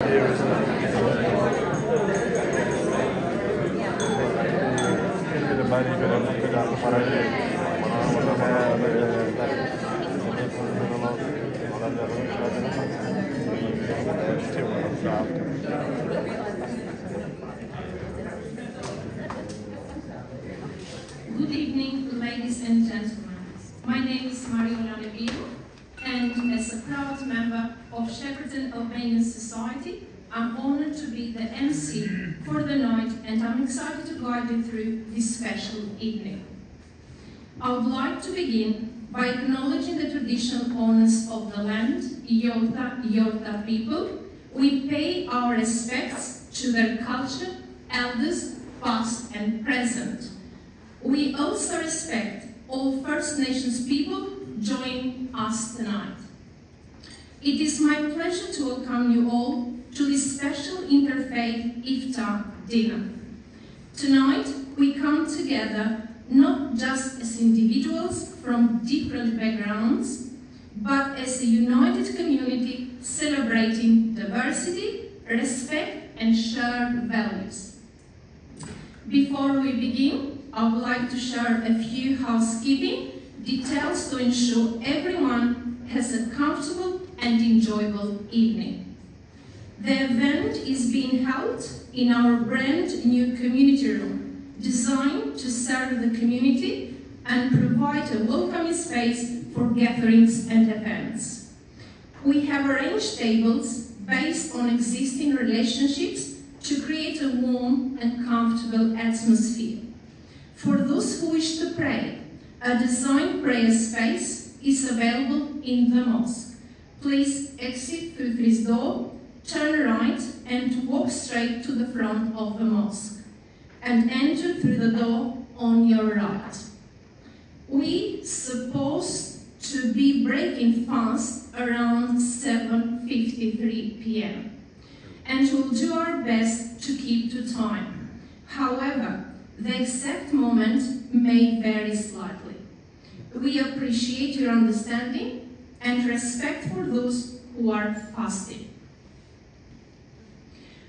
Good evening, ladies and gentlemen. My name is Merja, and as a proud member of Shepparton Albanian Society, I'm honored to be the MC for the night, and I'm excited to guide you through this special evening. I would like to begin by acknowledging the traditional owners of the land, Yorta people. We pay our respects to their culture, elders, past and present. We also respect all First Nations people joining us tonight. It is my pleasure to welcome you all to this special Interfaith Iftar dinner. Tonight, we come together not just as individuals from different backgrounds, but as a united community celebrating diversity, respect, and shared values. Before we begin, I would like to share a few housekeeping details to ensure everyone has a comfortable and enjoyable evening. The event is being held in our brand new community room, designed to serve the community and provide a welcoming space for gatherings and events. We have arranged tables based on existing relationships to create a warm and comfortable atmosphere. For those who wish to pray, a designed prayer space is available in the mosque. Please exit through this door, turn right, and walk straight to the front of the mosque, and enter through the door on your right. We supposed to be breaking fast around 7:53 p.m. and we'll do our best to keep to time. However, the exact moment may vary slightly. We appreciate your understanding and respect for those who are fasting.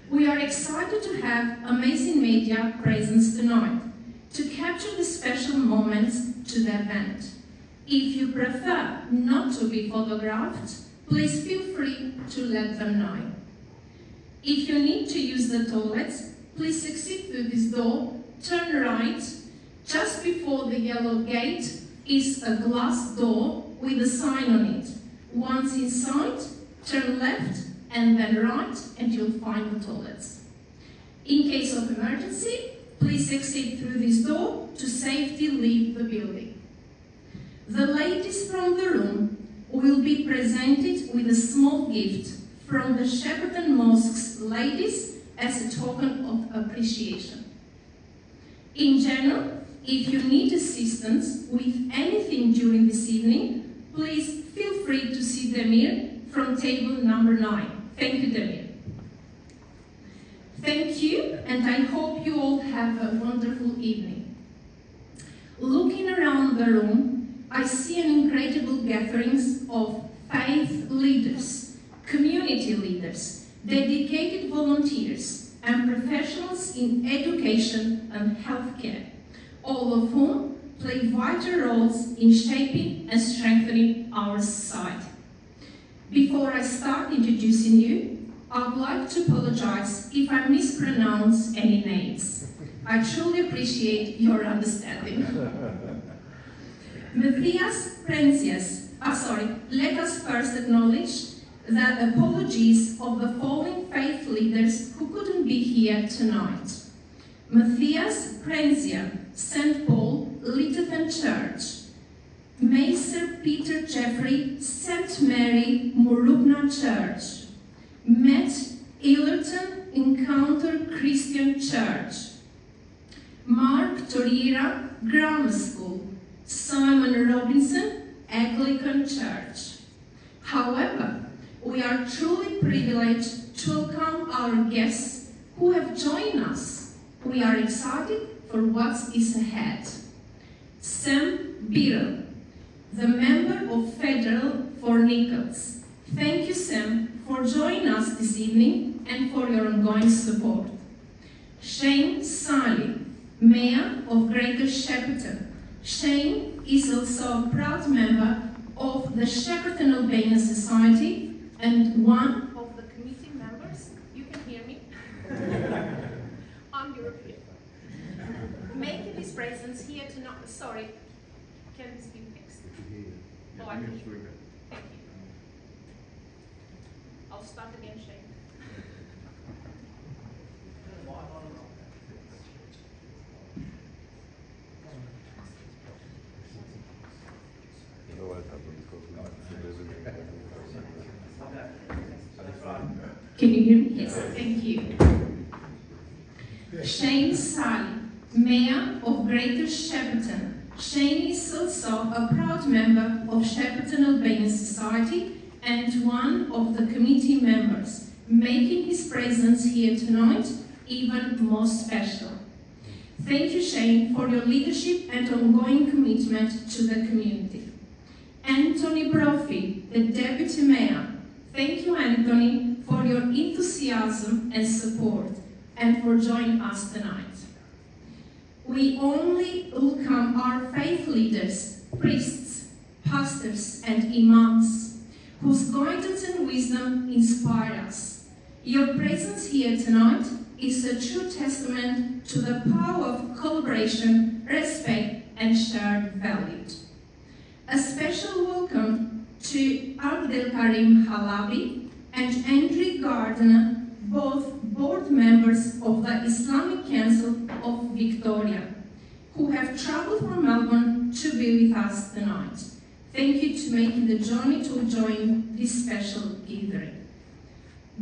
We are excited to have amazing media presence tonight to capture the special moments to the event. If you prefer not to be photographed, please feel free to let them know. If you need to use the toilets, please exit through this door, turn right. Just before the yellow gate is a glass door with a sign on it. Once inside, turn left and then right, and you'll find the toilets. In case of emergency, please exit through this door to safely leave the building. The ladies from the room will be presented with a small gift from the Shepparton Mosque's ladies as a token of appreciation. In general, if you need assistance with anything during this evening, please feel free to see Demir from table number 9. Thank you, Demir. Thank you, and I hope you all have a wonderful evening. Looking around the room, I see an incredible gatherings of faith leaders, community leaders, dedicated volunteers, and professionals in education and healthcare, all of whom play vital roles in shaping and strengthening our society. Before I start introducing you, I would like to apologize if I mispronounce any names. I truly appreciate your understanding. Let us first acknowledge the apologies of the following faith leaders who couldn't be here tonight. Matthias Prenzia, St. Paul, Littleton Church. Macer Peter Jeffrey, St. Mary, Murupna Church. Matt Illerton, Encounter Christian Church. Mark Torreira, Grammar School. Simon Robinson, Anglican Church. However, we are truly privileged to welcome our guests who have joined us. We are excited for what is ahead. Sam Birrell, the member of Federal for Nichols. Thank you, Sam, for joining us this evening and for your ongoing support. Shane Sally, Mayor of Greater Shepparton. Shane is also a proud member of the Shepparton Albanian Society and one of the committee members. You can hear me? I'm European. Making his presence here tonight. Sorry, can this be fixed? Oh, I can hear you. Thank you. I'll start again, Shane. Can you hear me? Yes, thank you. Shane Sally, Mayor of Greater Shepparton. Shane is also a proud member of Shepparton Albanian Society and one of the committee members, making his presence here tonight even more special. Thank you, Shane, for your leadership and ongoing commitment to the community. Anthony Brophy, the Deputy Mayor. Thank you, Anthony, for your enthusiasm and support and for joining us tonight. We only welcome our faith leaders, priests, pastors, and imams, whose guidance and wisdom inspire us. Your presence here tonight is a true testament to the power of collaboration, respect, and shared values. A special welcome to Abdel Karim Halabi and Andrew Gardner, both board members of the Islamic Council of Victoria, who have traveled from Melbourne to be with us tonight. Thank you to making the journey to join this special gathering.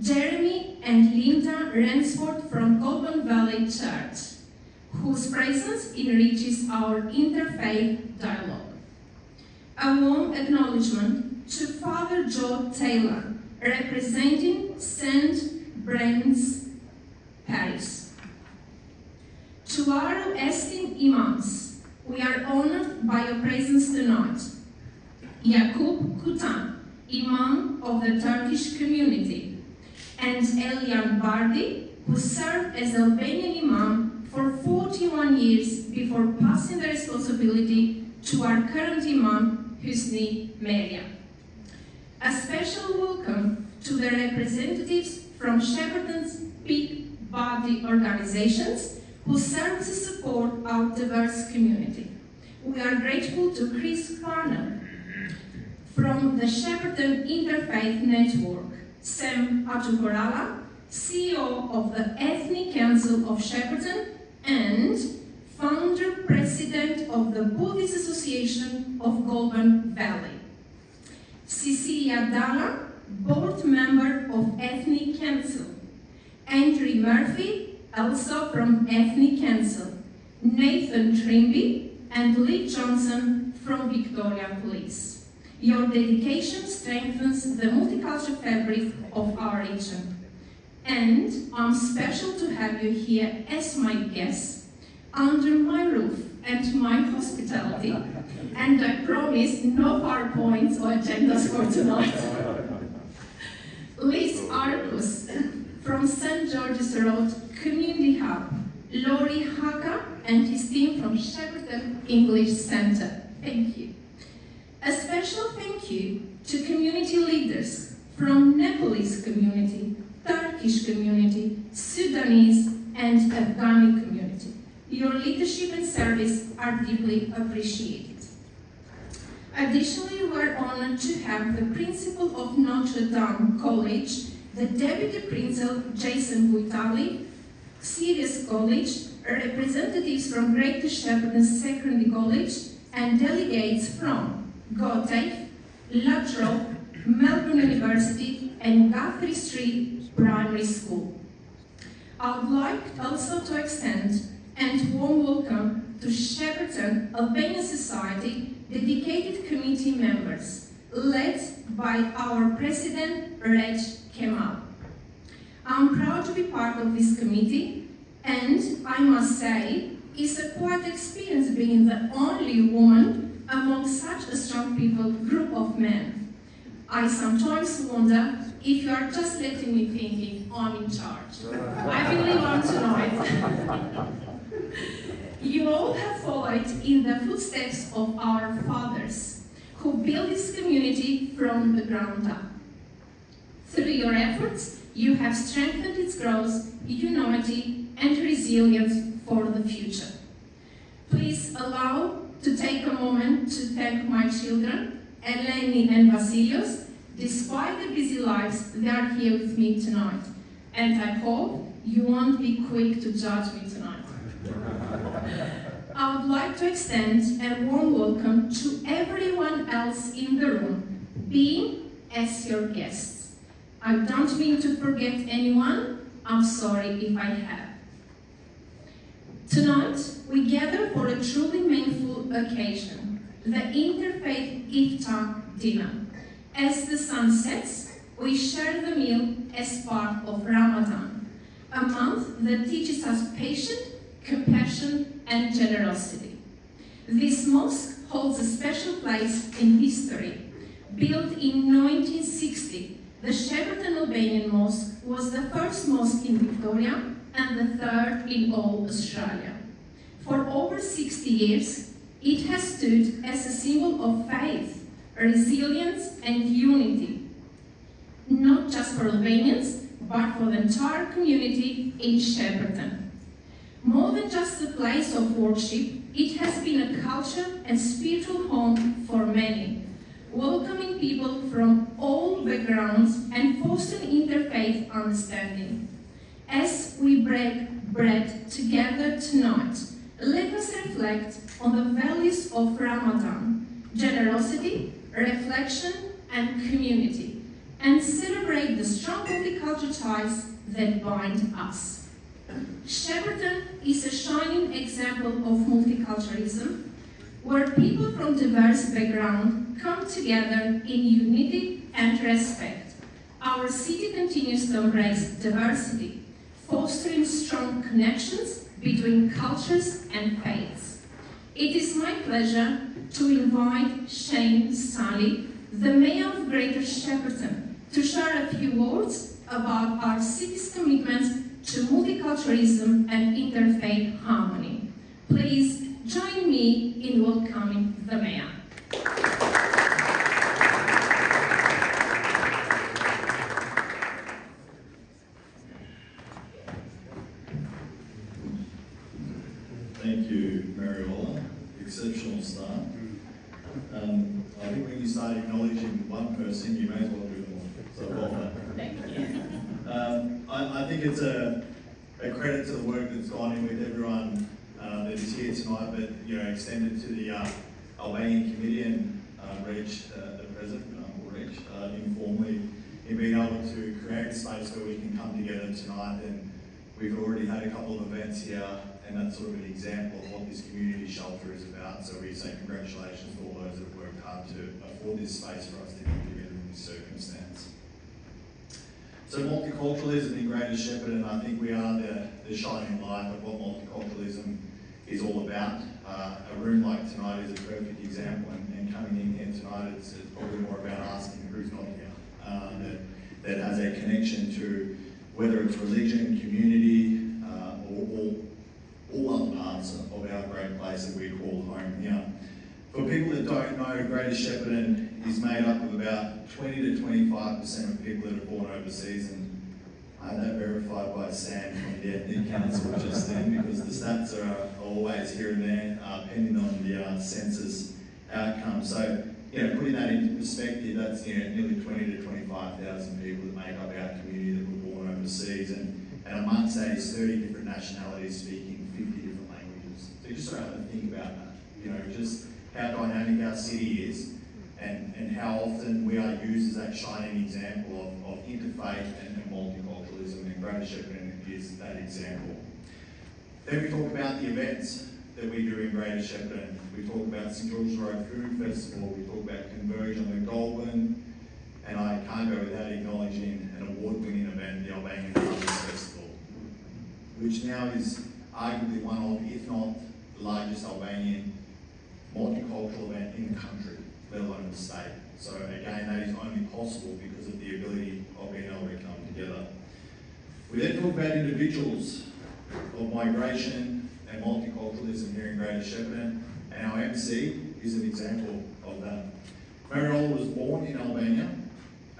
Jeremy and Linda Ransford from Colburn Valley Church, whose presence enriches our interfaith dialogue. A warm acknowledgement to Father Joe Taylor, representing St. Brand's Parish. To our esteemed imams, we are honored by your presence tonight. Yakub Kutan, Imam of the Turkish community, and Elian Bardi, who served as Albanian Imam for 41 years before passing the responsibility to our current Imam, Hysni Merja. A special welcome to the representatives from Shepparton's big body organizations who serve to support our diverse community. We are grateful to Chris Farner from the Shepparton Interfaith Network, Sam Atukorala, CEO of the Ethnic Council of Shepparton and founder-president of the Buddhist Association of Goulburn Valley. Cecilia Dalla, board member of Ethnic Council. Andrew Murphy, also from Ethnic Council. Nathan Trimby and Lee Johnson from Victoria Police. Your dedication strengthens the multicultural fabric of our region. And I'm special to have you here as my guest, under my roof and my hospitality. And I promise no PowerPoints or agendas for tonight. Liz Arcus from St. George's Road Community Hub. Laurie Haka and his team from Shepparton English Centre. Thank you. A special thank you to community leaders from Nepalese community, Turkish community, Sudanese and Afghani community. Your leadership and service are deeply appreciated. Additionally, we are honored to have the principal of Notre Dame College, the Deputy Principal Jason Buitali, Sirius College, representatives from Greater Shepparton Secondary College, and delegates from Gotafe, Latrobe, Melbourne University, and Guthrie Street Primary School. I would like also to extend a warm welcome to Shepparton Albanian Society dedicated committee members, led by our President, Reg Kemal. I'm proud to be part of this committee, and I must say, it's a quite experience being the only woman among such a strong group of men. I sometimes wonder if you are just letting me thinking I'm in charge. I believe I'm tonight. You all have followed in the footsteps of our fathers, who built this community from the ground up. Through your efforts, you have strengthened its growth, unity, and resilience for the future. Please allow to take a moment to thank my children, Eleni and Vasilios. Despite their busy lives, they are here with me tonight, and I hope you won't be quick to judge me tonight. I would like to extend a warm welcome to everyone else in the room, being as your guests. I don't mean to forget anyone. I'm sorry if I have. Tonight, we gather for a truly meaningful occasion, the Interfaith Iftar dinner. As the sun sets, we share the meal as part of Ramadan, a month that teaches us patience, compassion, and generosity. This mosque holds a special place in history. Built in 1960, the Shepparton Albanian mosque was the first mosque in Victoria and the third in all Australia. For over 60 years, it has stood as a symbol of faith, resilience, and unity, not just for Albanians, but for the entire community in Shepparton. More than just a place of worship, it has been a culture and spiritual home for many, welcoming people from all backgrounds and fostering interfaith understanding. As we break bread together tonight, let us reflect on the values of Ramadan: generosity, reflection, and community, and celebrate the strong multicultural ties that bind us. Shepparton is a shining example of multiculturalism, where people from diverse backgrounds come together in unity and respect. Our city continues to embrace diversity, fostering strong connections between cultures and faiths. It is my pleasure to invite Shane Sully, the Mayor of Greater Shepparton, to share a few words about our city's commitment to multiculturalism and interfaith harmony. Please join me in welcoming the Mayor. Thank you, Mariola. Exceptional start. I think when you start acknowledging one person, you may as well do them all. So well done. Thank you. I think it's a credit to the work that's gone in with everyone that is here tonight, but extended to the Albanian committee and Reg, the president, or Reg, informally, in being able to create a space where we can come together tonight. And we've already had a couple of events here, and that's sort of an example of what this community shelter is about. So we say congratulations to all those that have worked hard to afford this space for us to come together in this circumstance. So multiculturalism in Greater Shepparton, I think we are the shining light of what multiculturalism is all about. A room like tonight is a perfect example, and coming in here tonight, it's probably more about asking who's not here, that has a connection to whether it's religion, community, or all other parts of our great place that we call home here. For people that don't know, Greater Shepparton is made up of about 20 to 25% of people that are born overseas, and I had that verified by Sam from the Ethnic Council just then, because the stats are always here and there, depending on the census outcome. So, putting that into perspective, that's nearly 20 to 25,000 people that make up our community that were born overseas, and amongst that is 30 different nationalities speaking 50 different languages. So just sort of have to think about that, just how dynamic our city is, and how often we are used as that shining example of interfaith and multiculturalism, and Greater Shepparton is that example. Then we talk about the events that we do in Greater Shepparton. We talk about St George's Road Food Festival, we talk about Conversion on the Goulburn, and I can't go without acknowledging an award-winning event, the Albanian Harvest Festival, which now is arguably one of, if not the largest Albanian multicultural event in the country, let alone the state. So again, that is only possible because of the ability of being able to come together. We then talk about individuals of migration and multiculturalism here in Greater Shepparton, and our MC is an example of that. Mariola was born in Albania.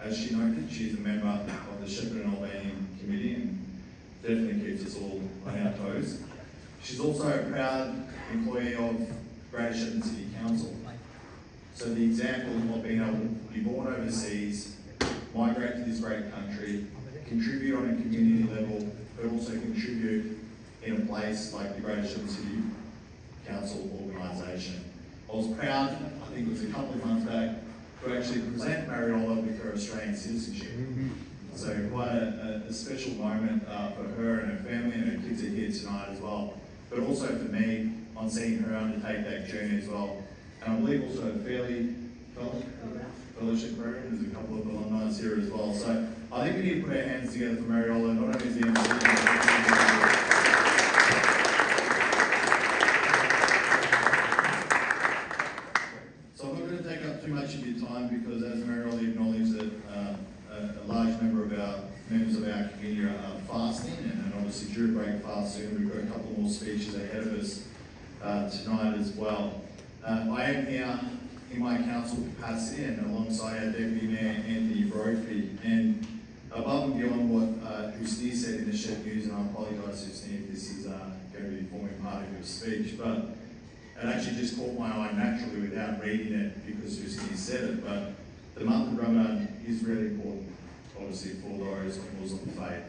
As she noted, she's a member of the Shepparton Albanian committee and definitely keeps us all on our toes. She's also a proud employee of Greater Shepparton City Council. So the example of being able to be born overseas, migrate to this great country, contribute on a community level, but also contribute in a place like the Greater Shepparton City Council organisation. I was proud, I think it was a couple of months back, to actually present Mariola with her Australian citizenship. So quite a special moment for her and her family, and her kids are here tonight as well. But also for me, on seeing her undertake that journey as well. And I believe also a fellowship program, there's a couple of alumni here as well. So I think we need to put our hands together for Mariola, not only as the MC, too much of your time, because as Merja acknowledged that a large number of our members of our community are fasting, and obviously due to break fast soon, we've got a couple more speeches ahead of us tonight as well. I am here in my council capacity and alongside our Deputy Mayor Anthony Brophy, and above and beyond what Hysni said in the Shep News, and I apologise Hysni if this is going to be forming part of your speech, but it actually just caught my eye naturally without reading it because Hysni said it, but the month of Ramadan is really important, obviously, for those of Muslim faith.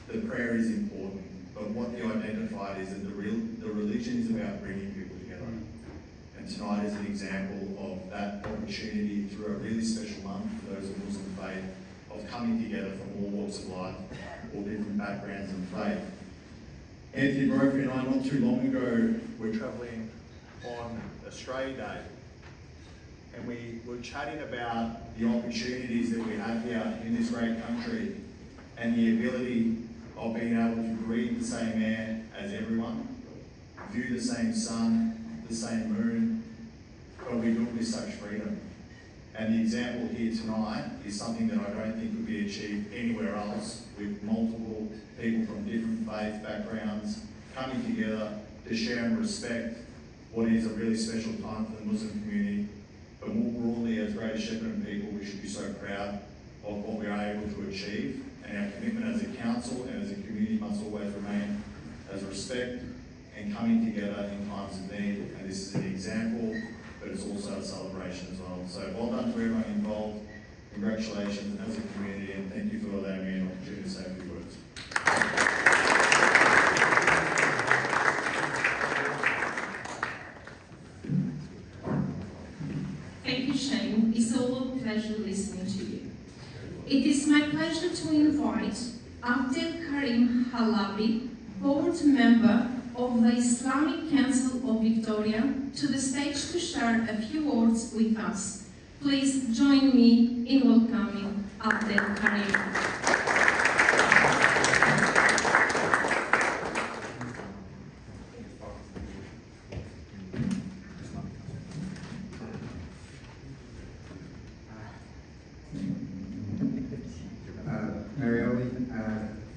The prayer is important, but what you identified is that the religion is about bringing people together. And tonight is an example of that opportunity through a really special month for those of Muslim faith, of coming together from all walks of life, all different backgrounds and faith. Anthony Brophy and I, not too long ago, were travelling on Australia Day, and we were chatting about the opportunities that we have here in this great country and the ability of being able to breathe the same air as everyone, view the same sun, the same moon, but we do it with such freedom. And the example here tonight is something that I don't think could be achieved anywhere else, with multiple people from different faith backgrounds coming together to share and respect what is a really special time for the Muslim community. But more broadly, as Greater Shepparton people, we should be so proud of what we are able to achieve, and our commitment as a council and as a community must always remain as respect and coming together in times of need. And this is an example, but it's also a celebration as well. So well done to everyone involved. Congratulations as a community, and thank you for allowing me an opportunity to say a few words. Thank you, Shane. It's all a pleasure listening to you. It is my pleasure to invite Abdel Karim Halabi, board member of the Islamic Council of Victoria, to the stage to share a few words with us. Please join me in welcoming Abdel Karim.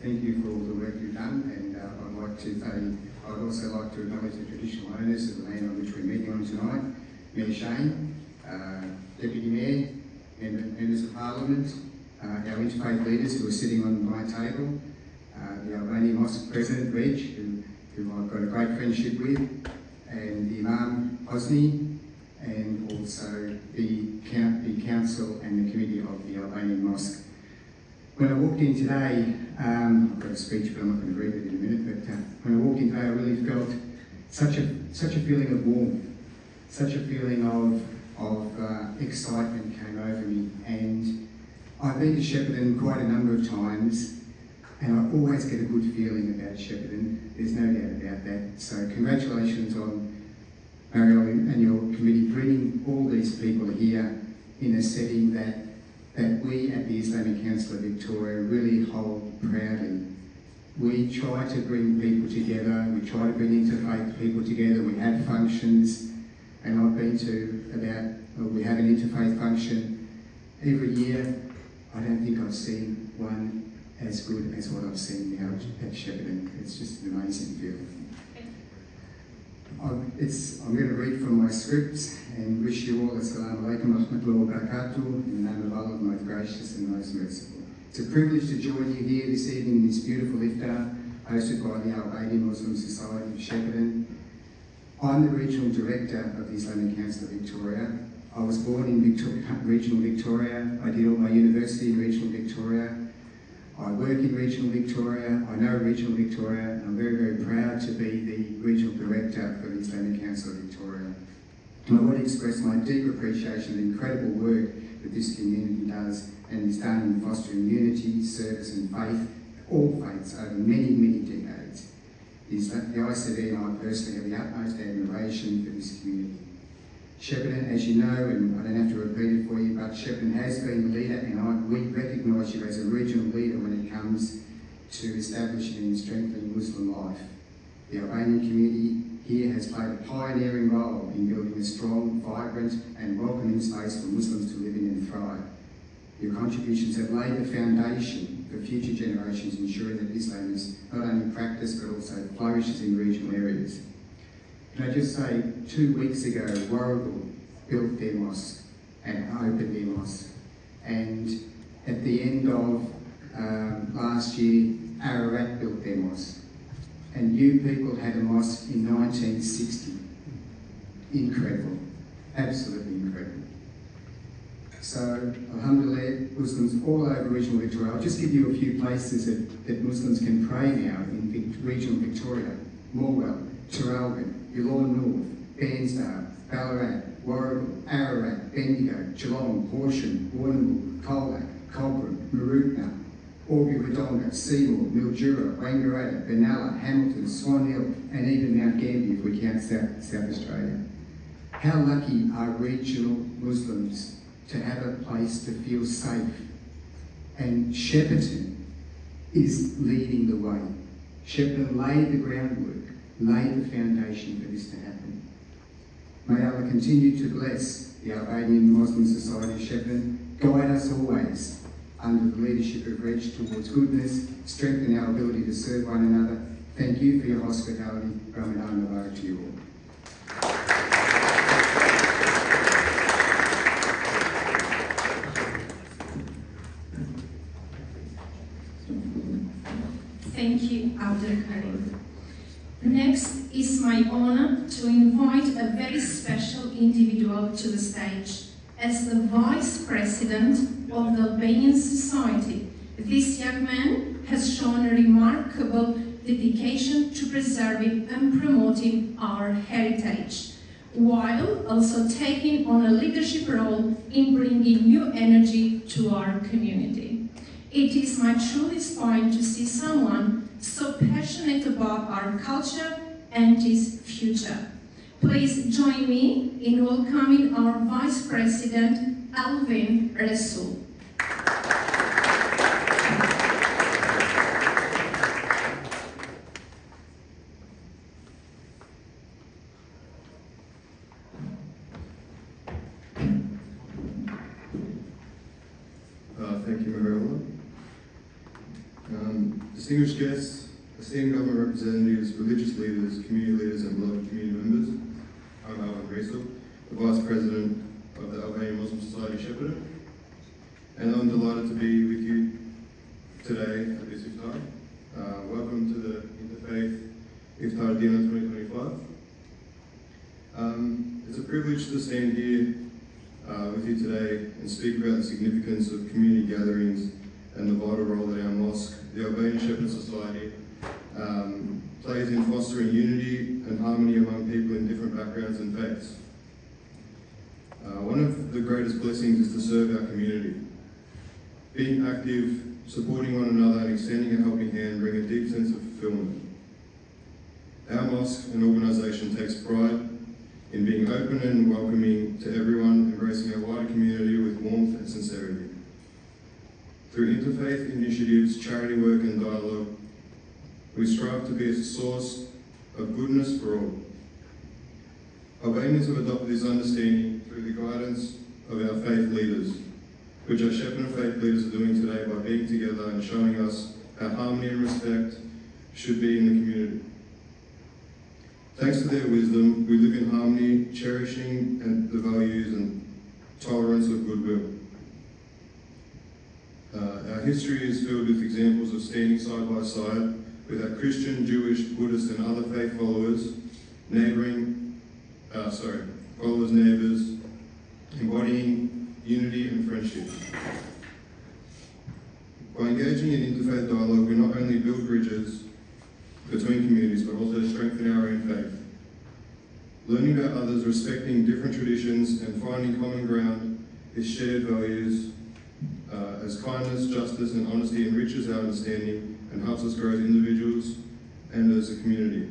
Thank you for all the work you've done, and I'd also like to acknowledge the traditional owners of the land on which we're meeting on tonight, Mayor Shane, Deputy Mayor, members of Parliament, our interfaith leaders who are sitting on my table, the Albanian Mosque President, Reg, who I've got a great friendship with, and the Imam Hysni, and also the council and the committee of the Albanian Mosque. When I walked in today, I've got a speech, but I'm not going to read it in a minute, but when I walked in today, I really felt such a feeling of warmth, such a feeling of excitement came over me. And I've been to Shepparton quite a number of times, and I always get a good feeling about Shepparton. There's no doubt about that. So congratulations on Mariola and your committee bringing all these people here in a setting that we at the Islamic Council of Victoria really hold proudly. We try to bring people together, we try to bring interfaith people together, we have functions, and I've been to we have an interfaith function every year. I don't think I've seen one as good as what I've seen now at Shepparton. It's just an amazing feeling. I'm going to read from my script and wish you all Assalamu alaikum wa rahmatullahi wa barakatuh in the name of Allah, the most gracious and most merciful. It's a privilege to join you here this evening in this beautiful iftar hosted by the Albanian Muslim Society of Shepparton. I'm the Regional Director of the Islamic Council of Victoria. I was born in Regional Victoria. I did all my university in Regional Victoria. I work in Regional Victoria. I know Regional Victoria, and I'm very, very proud to be the Regional Director for the Islamic Council of Victoria. And I want to express my deep appreciation of the incredible work that this community does and is done in fostering unity, service and faith, all faiths over many, many decades. The ICD and I personally have the utmost admiration for this community. Shepparton, as you know, and I don't have to repeat it for you, but Shepparton has been a leader, and we recognise you as a regional leader when it comes to establishing and strengthening Muslim life. The Albanian community here has played a pioneering role in building a strong, vibrant and welcoming space for Muslims to live in and thrive. Your contributions have laid the foundation for future generations, ensuring that Islam is not only practiced but also flourishes in regional areas. Can I just say, 2 weeks ago, Warragul built their mosque and opened their mosque. And at the end of last year, Ararat built their mosque. And you people had a mosque in 1960. Incredible. Absolutely incredible. So, alhamdulillah, Muslims all over regional Victoria. I'll just give you a few places that Muslims can pray now in regional Victoria. Morwell, Traralgon, Yallourn North, Bairnsdale, Ballarat, Warragul, Ararat, Bendigo, Geelong, Horsham, Warrnambool, Colac, Cobram, Mooroopna, Albury Wodonga, Seymour, Mildura, Wangaratta, Benalla, Hamilton, Swan Hill, and even Mount Gambier if we count South Australia. How lucky are regional Muslims to have a place to feel safe? And Shepparton is leading the way. Shepparton laid the groundwork, laid the foundation for this to happen. May Allah continue to bless the Albanian Muslim Society of Shepparton, guide us always under the leadership of Reg towards goodness, strengthen our ability to serve one another. Thank you for your hospitality. Ramadan Mubarak to you all. Thank you, Abdul Karim. Next, it's my honor to invite a very special individual to the stage. As the Vice President of the Albanian Society, this young man has shown a remarkable dedication to preserving and promoting our heritage, while also taking on a leadership role in bringing new energy to our community. It is my true inspiring to see someone so passionate about our culture and its future. Please join me in welcoming our Vice President, Alvin Rasul. Thank you, Merja. Distinguished guests, esteemed government representatives, religious leaders, community leaders and beloved community members, I'm Alvin Rasul, the Vice President of the Albanian Muslim Society of Shepparton, and I'm delighted to be with you today at this iftar. Welcome to the Interfaith Iftar Dinner 2025. It's a privilege to stand here with you today and speak about the significance of community gatherings and the vital role that our mosque, the Albanian Shepparton Society, plays in fostering unity and harmony among people in different backgrounds and faiths. One of the greatest blessings is to serve our community. Being active, supporting one another and extending a helping hand bring a deep sense of fulfillment. Our mosque and organisation takes pride in being open and welcoming to everyone, embracing our wider community with warmth and sincerity. Through interfaith initiatives, charity work and dialogue, we strive to be a source of goodness for all. Albanians have adopted this understanding through the guidance of our faith leaders, which our Shepparton faith leaders are doing today by being together and showing us how harmony and respect should be in the community. Thanks to their wisdom, we live in harmony, cherishing and the values and tolerance of goodwill. Our history is filled with examples of standing side by side with our Christian, Jewish, Buddhist and other faith followers, neighbours, embodying unity and friendship. By engaging in interfaith dialogue, we not only build bridges between communities, but also strengthen our own faith. Learning about others, respecting different traditions, and finding common ground is shared values as kindness, justice, and honesty enriches our understanding and helps us grow as individuals and as a community.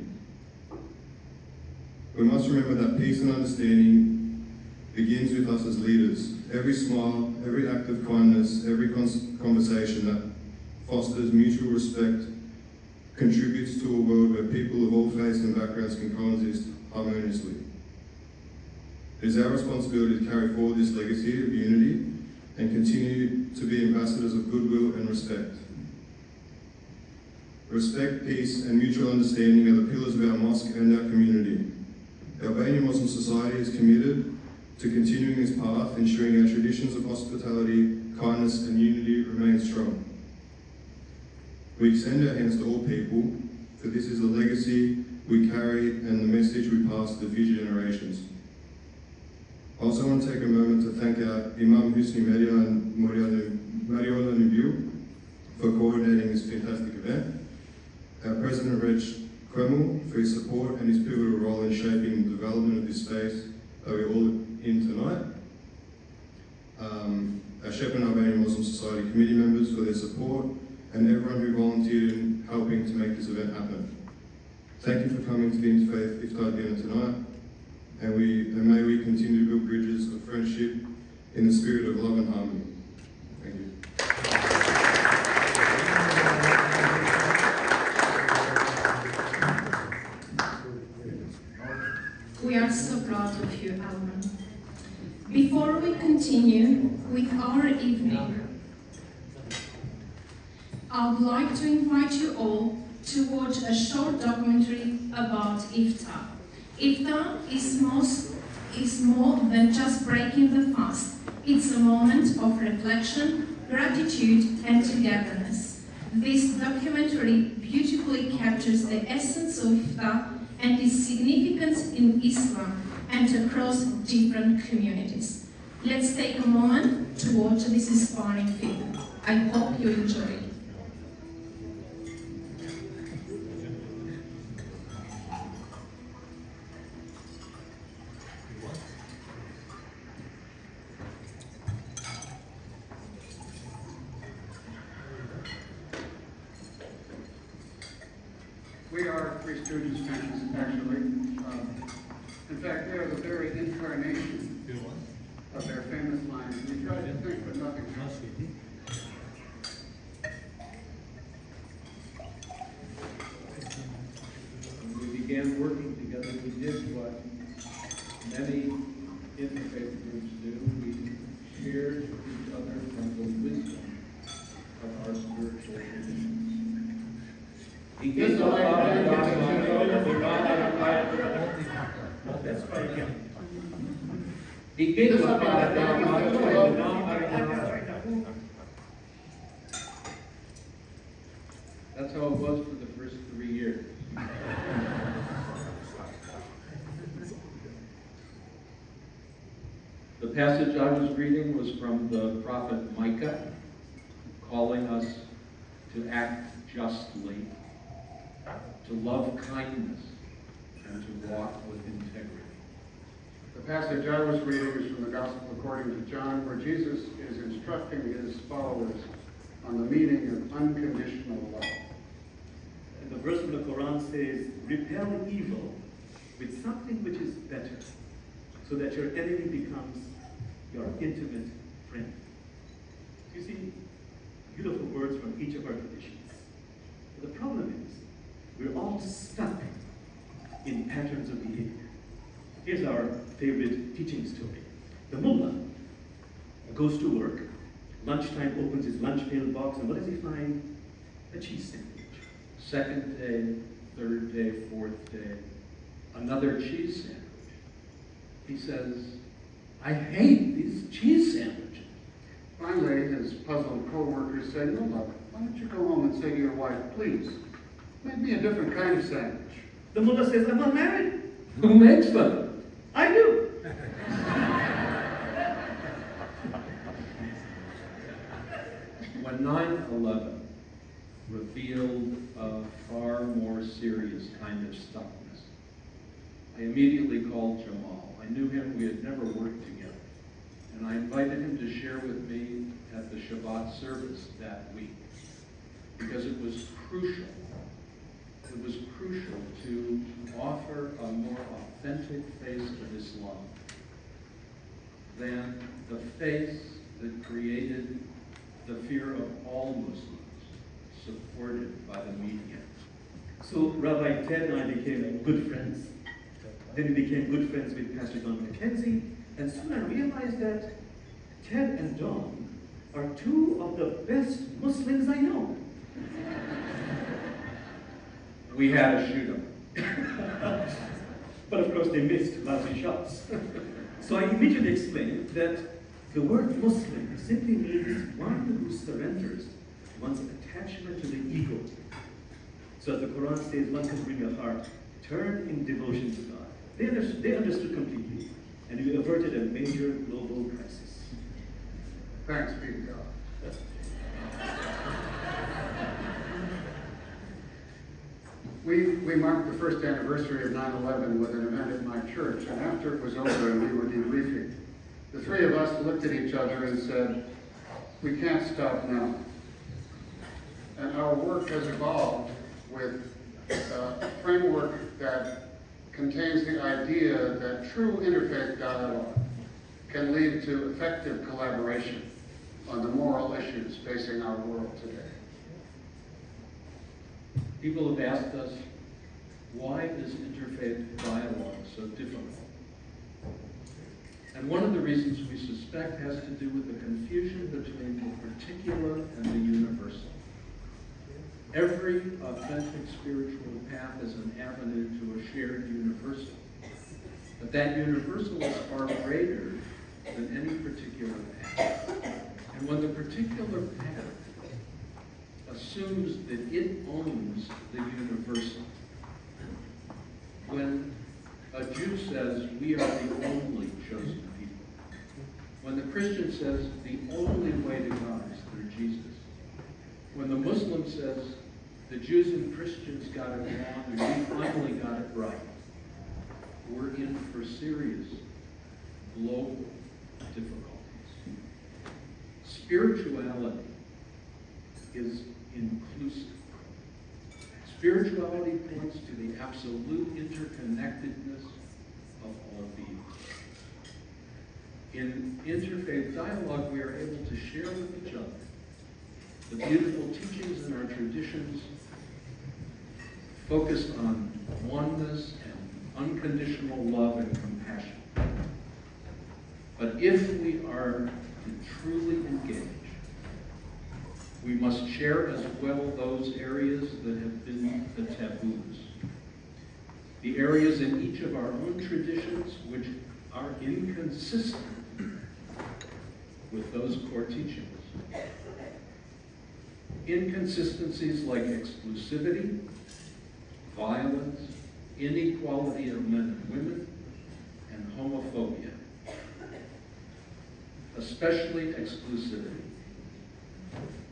We must remember that peace and understanding begins with us as leaders. Every smile, every act of kindness, every conversation that fosters mutual respect contributes to a world where people of all faiths and backgrounds can coexist harmoniously. It is our responsibility to carry forward this legacy of unity and continue to be ambassadors of goodwill and respect. Respect, peace, and mutual understanding are the pillars of our mosque and our community. The Albanian Muslim Society is committed to continuing this path, ensuring our traditions of hospitality, kindness, and unity remain strong. We extend our hands to all people, for this is the legacy we carry and the message we pass to the future generations. I also want to take a moment to thank our Imam Hysni Merja and Mariola for coordinating this fantastic event, our President Reg for his support and his pivotal role in shaping the development of this space that we're all in tonight, our Shepparton Albanian Muslim Society committee members for their support, and everyone who volunteered in helping to make this event happen. Thank you for coming to the Interfaith Iftar dinner tonight, and may we continue to build bridges of friendship in the spirit of love and harmony. Thank you. We are so proud of you, Alban. Before we continue with our evening, I would like to invite you all to watch a short documentary about Iftar. Iftar is more than just breaking the fast. It's a moment of reflection, gratitude, and togetherness. This documentary beautifully captures the essence of Iftar and its significance in Islam and across different communities. Let's take a moment to watch this inspiring film. I hope you enjoy it. We are three students, actually. In fact, they are the very incarnation of their famous line. We tried to think, but nothing happened. When we began working together, we did what many interfaith groups do. We shared each other from the wisdom of our spiritual traditions. That's how it was for the first 3 years. The passage I was reading was from the prophet Micah, calling us to act justly, to love kindness, and to walk with integrity. The passage I was reading is from the Gospel according to John, where Jesus is instructing his followers on the meaning of unconditional love. And the verse from the Quran says, repel evil with something which is better, so that your enemy becomes your intimate friend. You see, beautiful words from each of our traditions. But the problem is, we're all stuck in patterns of behavior. Here's our favorite teaching story. The mullah goes to work, Lunchtime opens his lunch pail box, and what does he find? A cheese sandwich. Second day, third day, fourth day, another cheese sandwich. He says, I hate these cheese sandwiches. Finally, his puzzled co-workers say, no, look, why don't you go home and say to your wife, please, make me a different kind of sandwich. The mullah says, I'm not married. Who makes them? I do. When 9/11 revealed a far more serious kind of stuckness, I immediately called Jamal. I knew him, we had never worked together. And I invited him to share with me at the Shabbat service that week, because it was crucial. It was crucial to offer a more authentic face of Islam than the face that created the fear of all Muslims, supported by the media. So Rabbi Ted and I became good friends. Then we became good friends with Pastor Don McKenzie, and soon I realized that Ted and Don are two of the best Muslims I know. We had a shoot-up. But of course they missed lousy shots. So I immediately explained that the word Muslim simply means one who surrenders one's attachment to the ego. So as the Quran says, one can bring a heart, turn in devotion to God. They understood completely, and we averted a major global crisis. Thanks be to God. We marked the first anniversary of 9/11 with an event at my church, and after it was over and we were debriefing, the three of us looked at each other and said, we can't stop now. And our work has evolved with a framework that contains the idea that true interfaith dialogue can lead to effective collaboration on the moral issues facing our world today. People have asked us, why is interfaith dialogue so difficult? And one of the reasons we suspect has to do with the confusion between the particular and the universal. Every authentic spiritual path is an avenue to a shared universal. But that universal is far greater than any particular path. And when the particular path assumes that it owns the universal, when a Jew says, we are the only chosen people, when the Christian says, the only way to God is through Jesus, when the Muslim says, the Jews and Christians got it wrong and we finally got it right, we're in for serious global difficulties. Spirituality is inclusive. Spirituality points to the absolute interconnectedness of all beings. In interfaith dialogue, we are able to share with each other the beautiful teachings in our traditions focused on oneness and unconditional love and compassion. But if we are to truly engage, we must share as well those areas that have been the taboos. The areas in each of our own traditions which are inconsistent with those core teachings. Inconsistencies like exclusivity, violence, inequality of men and women, and homophobia. Especially exclusivity.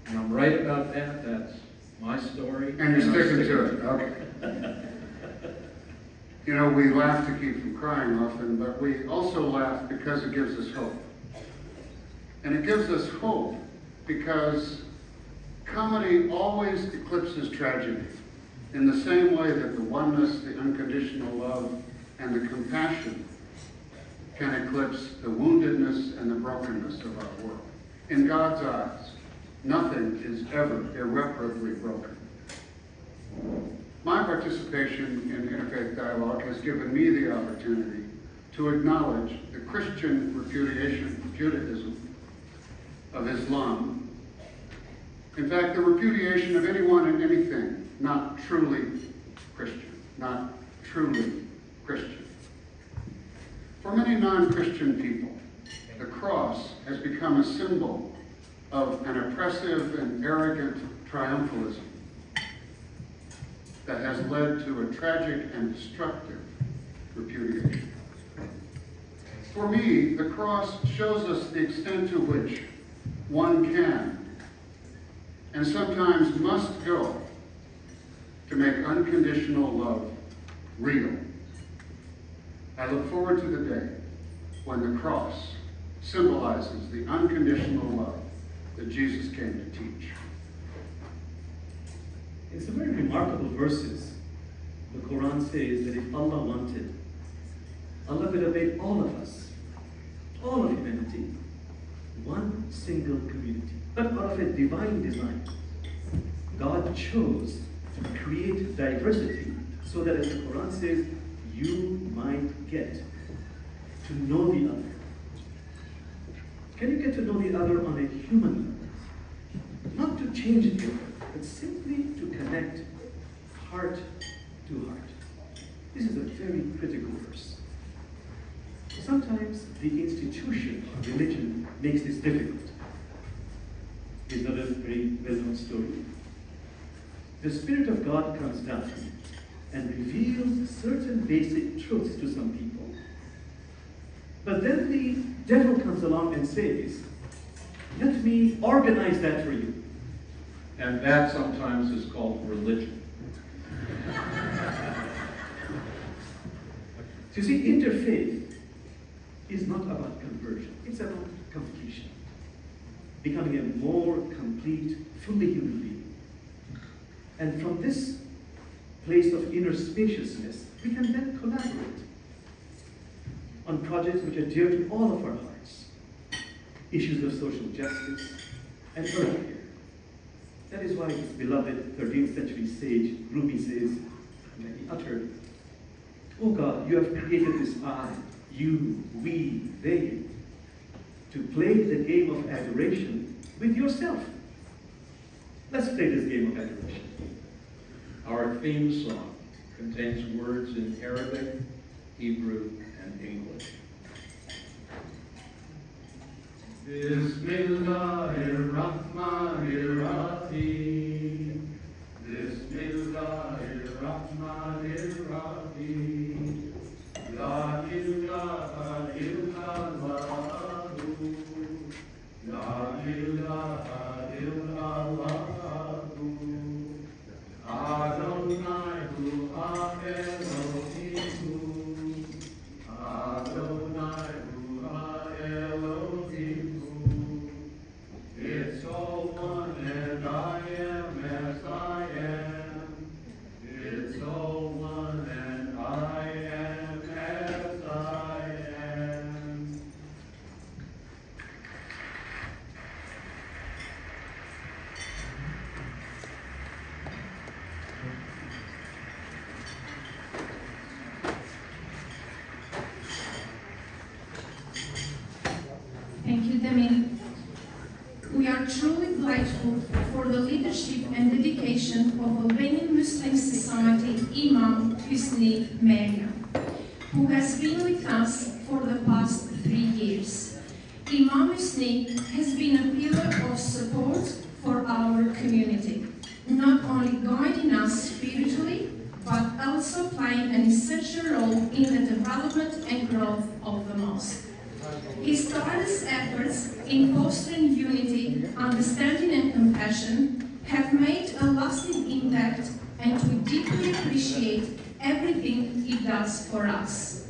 And I'm right about that. That's my story. And you're sticking to it. Okay. You know, we laugh to keep from crying often, but we also laugh because it gives us hope. And it gives us hope because comedy always eclipses tragedy in the same way that the oneness, the unconditional love, and the compassion can eclipse the woundedness and the brokenness of our world. In God's eyes, nothing is ever irreparably broken. My participation in interfaith dialogue has given me the opportunity to acknowledge the Christian repudiation of Judaism, of Islam, In fact, the repudiation of anyone and anything not truly Christian, not truly Christian. For many non-Christian people, the cross has become a symbol of an oppressive and arrogant triumphalism that has led to a tragic and destructive repudiation. For me, the cross shows us the extent to which one can and sometimes must go to make unconditional love real. I look forward to the day when the cross symbolizes the unconditional love that Jesus came to teach. In some very remarkable verses, the Quran says that if Allah wanted, Allah could have made all of us, all of humanity, one single community. But out of a divine design, God chose to create diversity so that, as the Quran says, you might get to know the other. Can you get to know the other on a human level? Not to change the other, but simply to connect heart to heart. This is a very critical verse. Sometimes the institution of religion makes this difficult. It's not a very well-known story. The Spirit of God comes down and reveals certain basic truths to some people. But then the devil comes along and says, let me organize that for you. And that sometimes is called religion. So you see, interfaith is not about conversion. It's about completion. Becoming a more complete, fully human being. And from this place of inner spaciousness, we can then collaborate on projects which are dear to all of our hearts. Issues of social justice and earth care. That is why his beloved 13th century sage, Rumi, says, that he uttered, "Oh God, you have created this I, you, we, they, to play the game of adoration with yourself. Let's play this game of adoration." Our theme song contains words in Arabic, Hebrew, and English. Bismillahirrahmanirrahim. Bismillahirrahmanirrahim. La ilaha illallah. La ilaha illallah. Adonai hu ha-Elohimu. Adonai hu ha-Elohimu. It's all one and I am as I am. It's all one and I am as I am. Thank you, Demir. We are truly grateful for the leadership and dedication of Albanian Muslim Society Imam Hysni Merja, who has been with us for the past 3 years. Imam Hysni has been a pillar of support for our community, not only guiding us spiritually, but also playing an essential role in the development and growth of the mosque. His tireless efforts in fostering unity, understanding and compassion have made a lasting impact, and we deeply appreciate everything he does for us.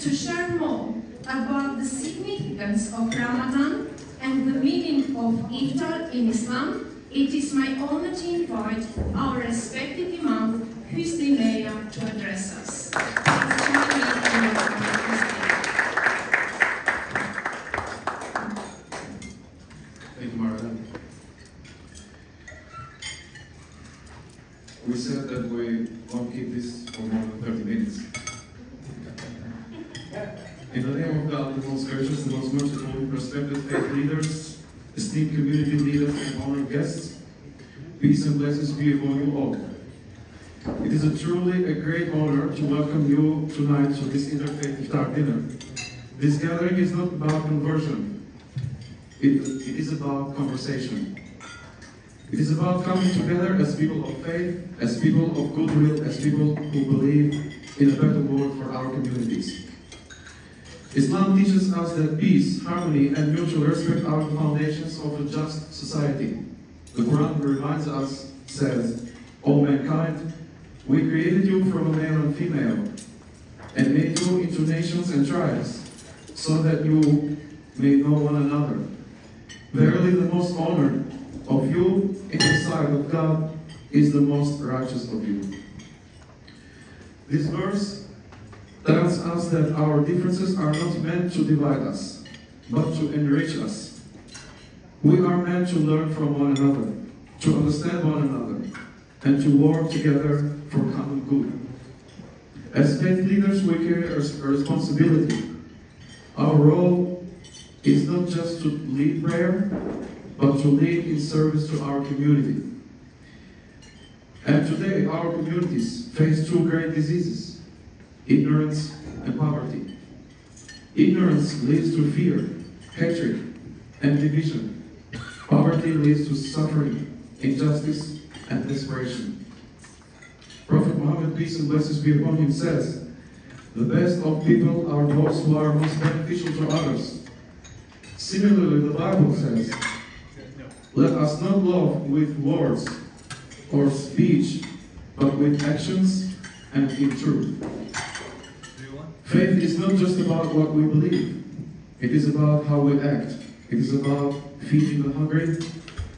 To share more about the significance of Ramadan and the meaning of Iftar in Islam, it is my honor to invite our respected Imam, Hysni Merja, to address us. Thank you, Martha. We said that we won't keep this for more than 30 minutes. In the name of God, the most gracious and most merciful, respected faith leaders, esteemed community leaders, and honored guests, peace and blessings be upon you all. It is truly a great honor to welcome you tonight to this Interfaith Iftar dinner. This gathering is not about conversion. It is about conversation. It is about coming together as people of faith, as people of goodwill, as people who believe in a better world for our communities. Islam teaches us that peace, harmony, and mutual respect are the foundations of a just society. The Quran reminds us, says, "O mankind, we created you from a male and female, and made you into nations and tribes, so that you may know one another. Verily the most honored of you in the sight of God is the most righteous of you." This verse tells us that our differences are not meant to divide us, but to enrich us. We are meant to learn from one another, to understand one another, and to work together for common good. As faith leaders, we carry a responsibility. Our role is not just to lead prayer, but to lead in service to our community. And today, our communities face two great diseases: ignorance and poverty. Ignorance leads to fear, hatred, and division. Poverty leads to suffering, injustice, and desperation. Prophet Muhammad, peace and blessings be upon him, says, "The best of people are those who are most beneficial to others." Similarly, the Bible says, "Let us not love with words or speech, but with actions and in truth." Faith is not just about what we believe. It is about how we act. It is about feeding the hungry,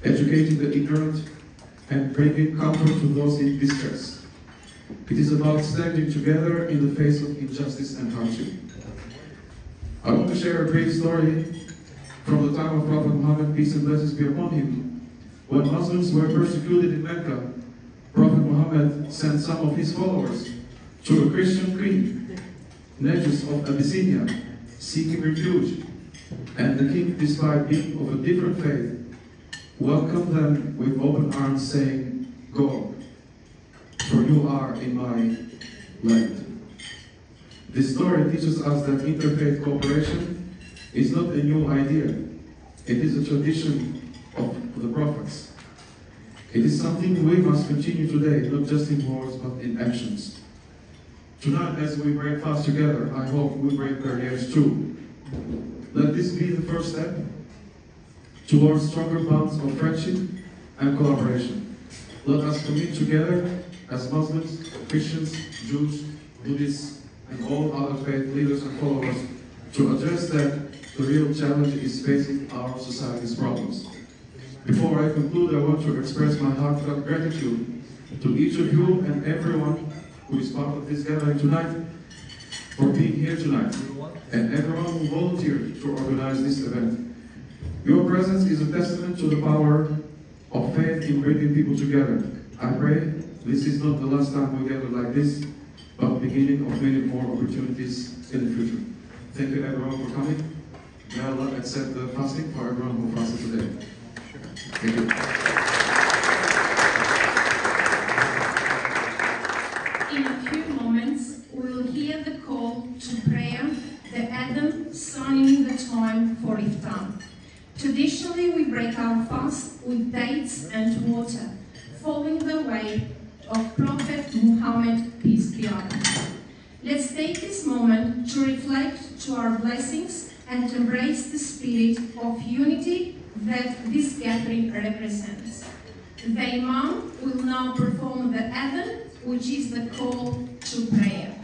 educating the ignorant, and bringing comfort to those in distress. It is about standing together in the face of injustice and hardship. I want to share a brief story from the time of Prophet Muhammad, peace and blessings be upon him. When Muslims were persecuted in Mecca, Prophet Muhammad sent some of his followers to a Christian queen, Negus of Abyssinia, seeking refuge. And the king, despite being of a different faith, welcomed them with open arms, saying, "Go, for you are in my land." This story teaches us that interfaith cooperation is not a new idea. It is a tradition of the prophets. It is something we must continue today, not just in words, but in actions. Tonight, as we break fast together, I hope we break barriers too. Let this be the first step towards stronger bonds of friendship and collaboration. Let us commit together as Muslims, Christians, Jews, Buddhists, and all other faith leaders and followers to address that the real challenge is facing our society's problems. Before I conclude, I want to express my heartfelt gratitude to each of you and everyone who is part of this gathering tonight for being here tonight, and everyone who volunteered to organize this event. Your presence is a testament to the power of faith in bringing people together. I pray this is not the last time we gather like this, but the beginning of many more opportunities in the future. Thank you everyone for coming. May Allah accept the fasting for everyone who fasted today. Thank you. In a few moments, we will hear the call to prayer, the adhan signing the time for iftar. Traditionally, we break our fast with dates and water, following the way of Prophet Muhammad, peace be upon him. Let's take this moment to reflect to our blessings and embrace the spirit of unity that this gathering represents. The Imam will now perform the adhan, which is the call to prayer.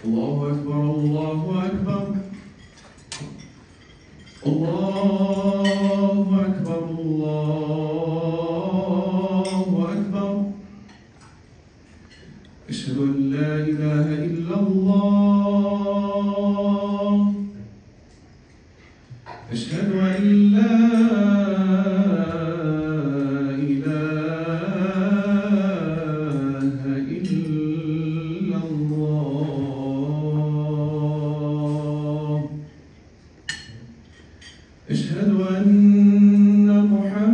Allahu Akbar, Allahu Akbar. Allahu Akbar, Allahu Akbar. Ashhadu an la ilaha illa Allah. Ashhadu an la ilaha illa Allah. أشهد أن محمدًا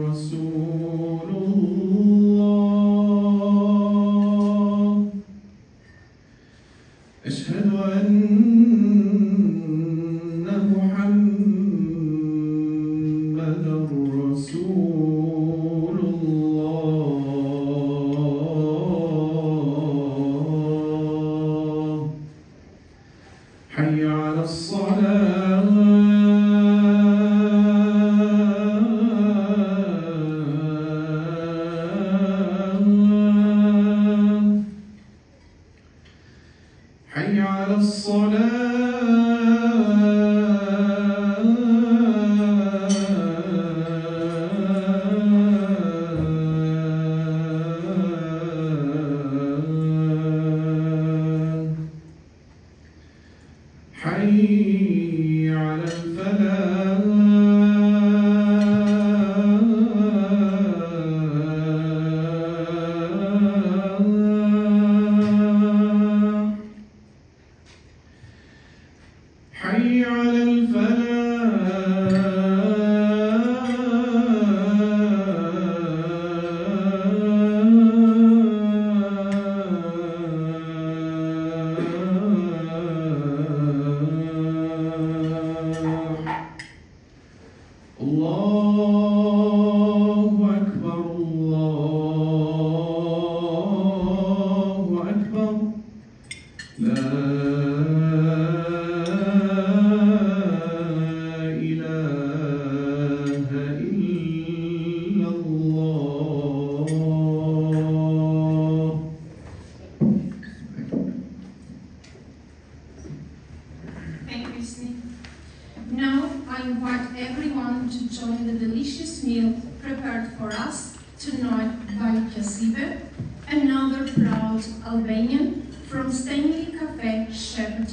رسول الله. أشهد أن محمدًا رسول الله. حي على الصلاة. حي على الصلاة. حي على الفلاح. حي على الفلاح. الله أكبر الله أكبر. لا إله إلا الله. Thank you, Hysni. Now I invite everyone to join the delicious meal prepared for us tonight by Jasibe, another proud Albanian from Stanley Cafe, Shepparton.